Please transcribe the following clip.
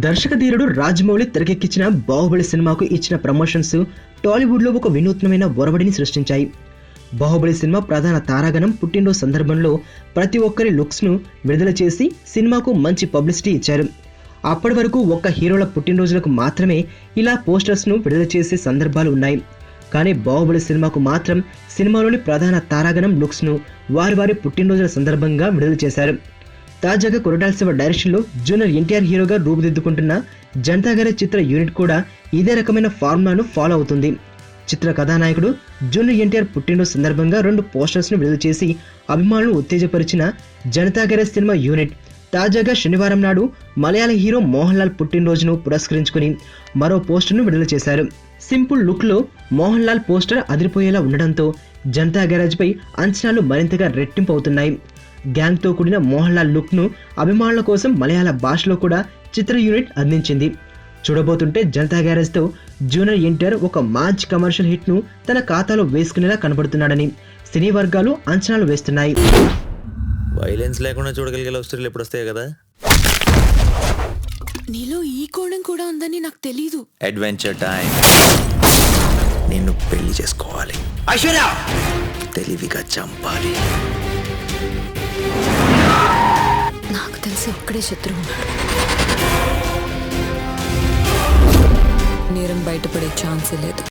దర్శక ధీరుడు రాజమౌళి తెరకెక్కించిన బాహుబలి సినిమాకు ఇచ్చిన ప్రమోషన్స్ టాలీవుడ్లో ఒక వినూత్నమైన ఒరవడిని సృష్టించాయి. బాహుబలి సినిమా ప్రధాన తారాగణం పుట్టినరోజు సందర్భంలో ప్రతి ఒక్కరి లుక్స్ను విడుదల చేసి సినిమాకు మంచి పబ్లిసిటీ ఇచ్చారు. అప్పటి వరకు ఒక్క హీరోల పుట్టినరోజులకు మాత్రమే ఇలా పోస్టర్స్ను విడుదల చేసే సందర్భాలు ఉన్నాయి. కానీ బాహుబలి సినిమాకు మాత్రం సినిమాలోని ప్రధాన తారాగణం లుక్స్ను వారి వారి పుట్టినరోజుల సందర్భంగా విడుదల చేశారు. తాజాగా కొరటాల శివ డైరెక్షన్లో జూనియర్ ఎన్టీఆర్ హీరోగా రూపుదిద్దుకుంటున్న జనతా గ్యారేజ్ చిత్ర యూనిట్ కూడా ఇదే రకమైన ఫార్ములాను ఫాలో అవుతుంది. చిత్ర కథానాయకుడు జూనియర్ ఎన్టీఆర్ పుట్టినరోజు సందర్భంగా 2 పోస్టర్స్ను విడుదల చేసి అభిమానులను ఉత్తేజపరిచిన జనతా గ్యారేజ్ సినిమా యూనిట్ తాజాగా శనివారం నాడు మలయాళ హీరో మోహన్ లాల్ పుట్టినరోజును పురస్కరించుకుని మరో పోస్టర్ను విడుదల చేశారు. సింపుల్ లుక్లో మోహన్ లాల్ పోస్టర్ అదిరిపోయేలా ఉండడంతో జనతా గ్యారేజ్ పై అంచనాలు మరింతగా రెట్టింపు అవుతున్నాయి. గ్యాంగ్ తో కూడిన మోహన్ లాల్ లుక్ ను అభిమానుల కోసం మలయాళ భాషలో కూడా చిత్ర యూనిట్ అందించింది. చూడబోతుంటే జనతా గ్యారేజ్ తో జూనియర్ ఎన్టీఆర్ ఒక మంచి కమర్షియల్ హిట్ ను తన ఖాతాలో వేసుకునేలా కనబడుతున్నాడని సినీ వర్గాలు అంచనాలు వేస్తున్నాయి. వైలెన్స్ లేకుండా చూడగలిగే లవ్ స్టోరీలు ఎప్పుడు వస్తాయి కదా. నీలో ఈ కోణం కూడా ఉందని నాకు తెలీదు. Adventure time. నిన్ను పెళ్లి చేసుకోవాలి, ఐశ్వర్య తెలివిగా చంపాలి. నాకు తెలిసి ఒక్కడే శత్రువు ఉన్నాడు. నేరం బయటపడే ఛాన్సే లేదు.